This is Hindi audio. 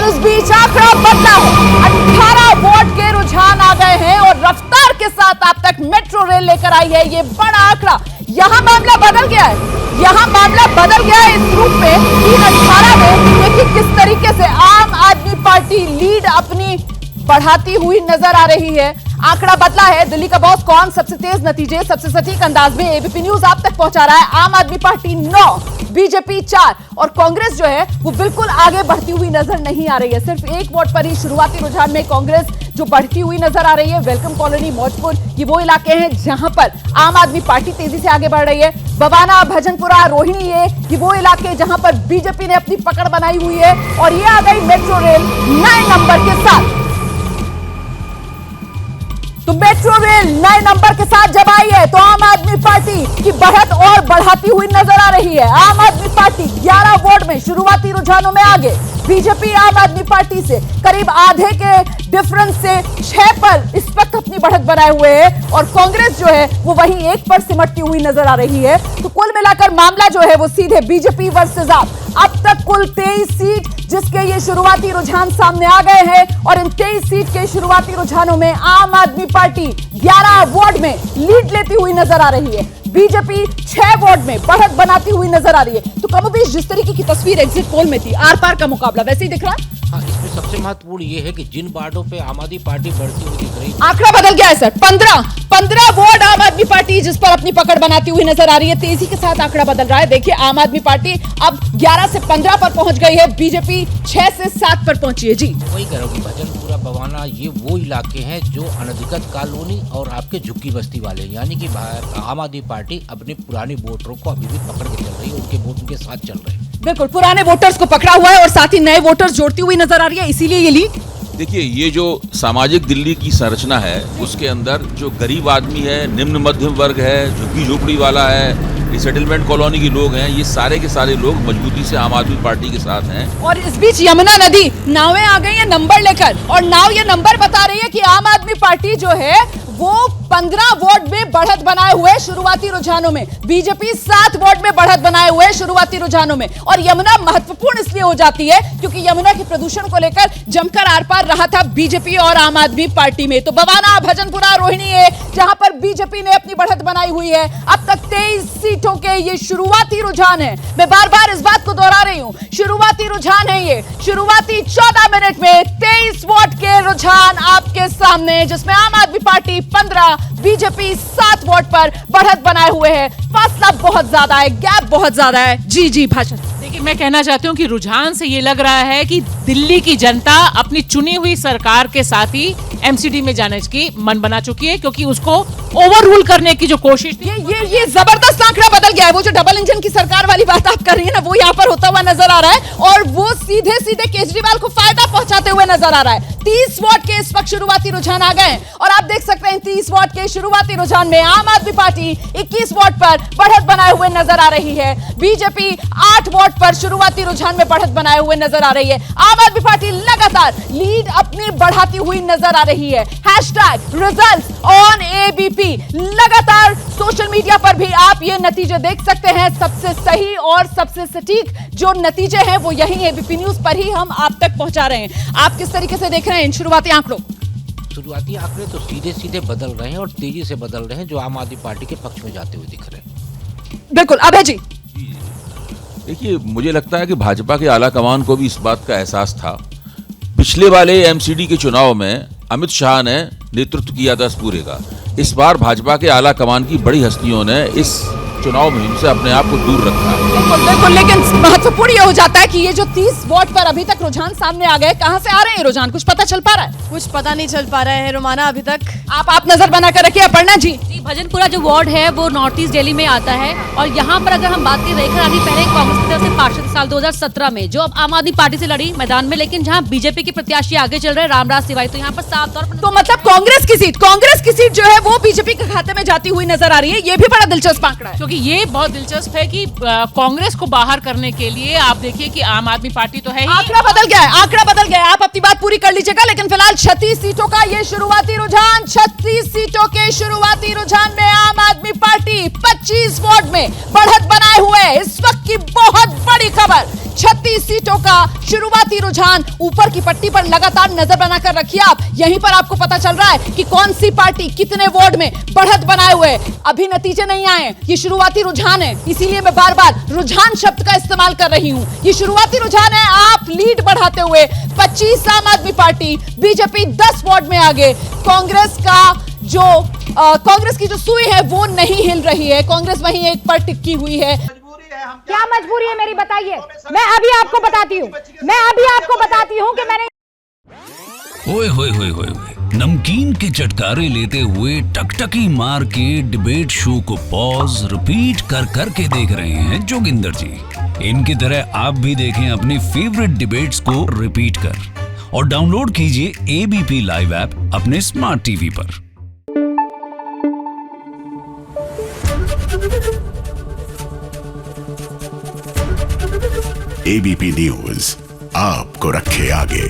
और इस बीच आंकड़ा बदला है। 18 वोट के रुझान आ गए हैं और रफ्तार के साथ अब तक मेट्रो रेल लेकर आई है ये बड़ा आंकड़ा। यहां मामला बदल गया है, यहां मामला बदल गया है इस रूप में 318 में। देखिए किस तरीके से आम आदमी पार्टी लीड अपनी बढ़ाती हुई नजर आ रही है। आंकड़ा बदला है। दिल्ली का बॉस कौन, सबसे तेज नतीजे, सबसे सटीक अंदाज में एबीपी न्यूज आप तक पहुंचा रहा है। आम आदमी पार्टी 9, बीजेपी 4 और कांग्रेस जो है वो बिल्कुल आगे बढ़ती हुई नजर नहीं आ रही है। सिर्फ 1 वोट पर ही शुरुआती रुझान में कांग्रेस जो बढ़ती हुई नजर आ रही है। वेलकम कॉलोनी, मौजपुर, ये वो इलाके हैं जहां पर आम आदमी पार्टी तेजी से आगे बढ़ रही है। बवाना, भजनपुरा, रोहिणी, ये वो इलाके जहां पर बीजेपी ने अपनी पकड़ बनाई हुई है। और ये आ गई मेट्रो रेल नए नंबर के साथ। तो मेट्रो रेल नए नंबर के साथ जब आई है तो आम आदमी पार्टी की बढ़त और बढ़ाती हुई नजर आ रही है। आम आदमी पार्टी 11 वोट में शुरुआती रुझानों में आगे। बीजेपी आम आदमी पार्टी से करीब आधे के डिफरेंस से 6 पर इस वक्त अपनी बढ़त बनाए हुए है और कांग्रेस जो है वो वहीं 1 पर सिमटती हुई नजर आ रही है। तो कुल मिलाकर मामला जो है वो सीधे बीजेपी वर्सेस आप। अब तक कुल 23 सीट जिसके ये शुरुआती रुझान सामने आ गए हैं और इन 23 सीट के शुरुआती रुझानों में आम आदमी पार्टी 11 वोट में लीड लेती हुई नजर आ रही है। बीजेपी 6 वोट में बढ़त बनाती हुई नजर आ रही है। तो कमोबेश जिस तरीके की तस्वीर एग्जिट पोल में थी, आर पार का मुकाबला वैसे ही दिख रहा है। हाँ, इसमें सबसे महत्वपूर्ण ये है कि जिन वार्डों पे आम आदमी पार्टी बढ़ती हुई दिख रही है, आंकड़ा बदल गया है सर। 15 वोट आम आदमी पार्टी जिस पर अपनी पकड़ बनाती हुई नजर आ रही है। तेजी के साथ आंकड़ा बदल रहा है। देखिए आम आदमी पार्टी अब 11 से 15 पर पहुंच गई है। बीजेपी 6 से 7 पर पहुंची है। जी वही कह रहा हूँ, भजनपुरा, बवाना, ये वो इलाके हैं जो अनधिकृत कॉलोनी और आपके झुग्गी बस्ती वाले, यानी कि आम आदमी पार्टी अपने पुराने वोटरों को अभी भी पकड़ के चल रही है, उनके वोट उनके साथ चल रहे हैं। बिल्कुल, पुराने वोटर्स को पकड़ा हुआ है और साथ ही नए वोटर्स जोड़ती हुई नजर आ रही है, इसीलिए ये लीड। देखिए, ये जो सामाजिक दिल्ली की संरचना है उसके अंदर जो गरीब आदमी है, निम्न मध्यम वर्ग है, झुग्गी झोपड़ी वाला है, रिसेटलमेंट कॉलोनी के लोग हैं, ये सारे के सारे लोग मजबूती से आम आदमी पार्टी के साथ हैं। और इस बीच यमुना नदी नावें आ गई है नंबर लेकर और नाव ये नंबर बता रही है कि आम आदमी पार्टी जो है वो 15 वोट में बढ़त बनाए हुए शुरुआती रुझानों में। बीजेपी 7 वोट में बढ़त बनाए हुए शुरुआती रुझानों में। और यमुना महत्वपूर्ण इसलिए हो जाती है क्योंकि यमुना के प्रदूषण को लेकर जमकर आर पार रहा था बीजेपी और आम आदमी पार्टी में। तो बवाना, भजनपुरा, रोहिणी है जहां पर बीजेपी ने अपनी बढ़त बनाई हुई है। अब तक 23 सीटों के ये शुरुआती रुझान है। मैं बार बार इस बात को दोहरा रही हूं, शुरुआती रुझान है ये। शुरुआती 14 मिनट में 23 वोट के रुझान आपके सामने, जिसमें आम आदमी पार्टी 15, बीजेपी 7 वोट पर बढ़त बनाए हुए है। फासला बहुत ज्यादा है, गैप बहुत ज्यादा है। जी भाषण। देखिए, मैं कहना चाहती हूँ कि रुझान से ये लग रहा है कि दिल्ली की जनता अपनी चुनी हुई सरकार के साथ ही एमसीडी में जाने की मन बना चुकी है, क्योंकि उसको ओवररूल करने की जो कोशिश थी। ये जबरदस्त आंकड़ा बदल गया है। वो जो डबल इंजन की सरकार वाली बात आप कर रही है ना, वो यहाँ पर होता हुआ नजर आ रहा है और वो सीधे सीधे केजरीवाल को फायदा पहुंचाते हुए नजर आ रहा है। 30 वोट के इस वक्त शुरुआती रुझान आ गए और आप देख सकते हैं 30 वोट के शुरुआती रुझान में आम आदमी पार्टी 21 वोट पर बढ़त बनाए हुए नजर आ रही है। बीजेपी 8 वोट पर शुरुआती रुझान में बढ़त बनाए हुए नजर आ रही है। आम आदमी पार्टी लगातार लीड अपनी बढ़ाती हुई नजर आ रही है। #रिजल्ट्स ऑन एबीपी, लगातार सोशल मीडिया पर भी आप ये नतीजे देख सकते हैं। सबसे सही और सबसे सटीक जो नतीजे हैं वो यही एबीपी न्यूज पर ही हम आप तक पहुंचा रहे हैं। आप किस तरीके से देख रहे हैं इन शुरुआती आंकड़ों? शुरुआती आंकड़े तो सीधे सीधे बदल रहे हैं और तेजी से बदल रहे हैं, जो आम आदमी पार्टी के पक्ष में जाते हुए दिख रहे हैं। बिल्कुल, अभय जी। देखिए, मुझे लगता है कि भाजपा के आला कमान को भी इस बात का एहसास था। पिछले वाले एमसीडी के चुनाव में अमित शाह ने नेतृत्व किया था इस पूरे का। इस बार भाजपा के आला कमान की बड़ी हस्तियों ने इस चुनाव मुहिम से अपने आप को दूर रखा है। बिल्कुल, लेकिन महत्वपूर्ण यह हो जाता है कि ये जो 30 वोट पर अभी तक रुझान सामने आ गए, कहां से आ रहे हैं रुझान, कुछ पता चल पा रहा है? कुछ पता नहीं चल पा रहा है रोमाना अभी तक। आप नजर बनाकर रखिए। अपर्णा जी। भजनपुरा जो वार्ड है वो नॉर्थ ईस्ट दिल्ली में आता है और यहाँ पर अगर हम बात करें, रेखा रानी पहले कांग्रेस की तरफ से पार्षद साल 2017 में जो अब आम आदमी पार्टी से लड़ी मैदान में, लेकिन जहाँ बीजेपी के प्रत्याशी आगे चल रहे रामराज तिवारी, तो यहाँ पर साफ तौर पर तो मतलब कांग्रेस की सीट जो है वो बीजेपी के खाते में जाती हुई नजर आ रही है। ये भी बड़ा दिलचस्प आंकड़ा है, क्योंकि ये बहुत दिलचस्प है कि कांग्रेस को बाहर करने के लिए आप देखिए कि आम आदमी पार्टी तो है ही। आंकड़ा बदल गया है। आप अपनी बात पूरी कर लीजिएगा, लेकिन फिलहाल 36 सीटों का ये शुरुआती रुझान, 36 सीटों के शुरुआती रुझान में आम आदमी पार्टी 25 वोट में बढ़त बनाए हुए। इस वक्त की बहुत बड़ी खबर 36 सीटों का शुरुआती रुझान ऊपर की पट्टी पर लगातार नजर बनाकर रखिए आप। यहीं पर आपको पता चल रहा है कि कौन सी पार्टी कितने वार्ड में बढ़त बनाए हुए। अभी नतीजे नहीं आए, ये शुरुआती रुझान है, इसीलिए मैं बार बार रुझान शब्द का इस्तेमाल कर रही हूं। ये शुरुआती रुझान है। आप लीड बढ़ाते हुए 25 आम आदमी पार्टी, बीजेपी 10 वार्ड में आगे। कांग्रेस की जो सुई है वो नहीं हिल रही है। कांग्रेस वहीं एक पर टिकी हुई है। क्या मजबूरी है मेरी, बताइए। मैं अभी आपको बताती हूँ कि मैंने ओए होए होए होए होए। नमकीन के चटकारे लेते हुए टकटकी मार के डिबेट शो को पॉज रिपीट कर कर के देख रहे हैं जोगिंदर जी। इनकी तरह आप भी देखें अपनी फेवरेट डिबेट्स को रिपीट कर और डाउनलोड कीजिए एबीपी लाइव ऐप अपने स्मार्ट टीवी पर। एबीपी न्यूज आपको रखे आगे।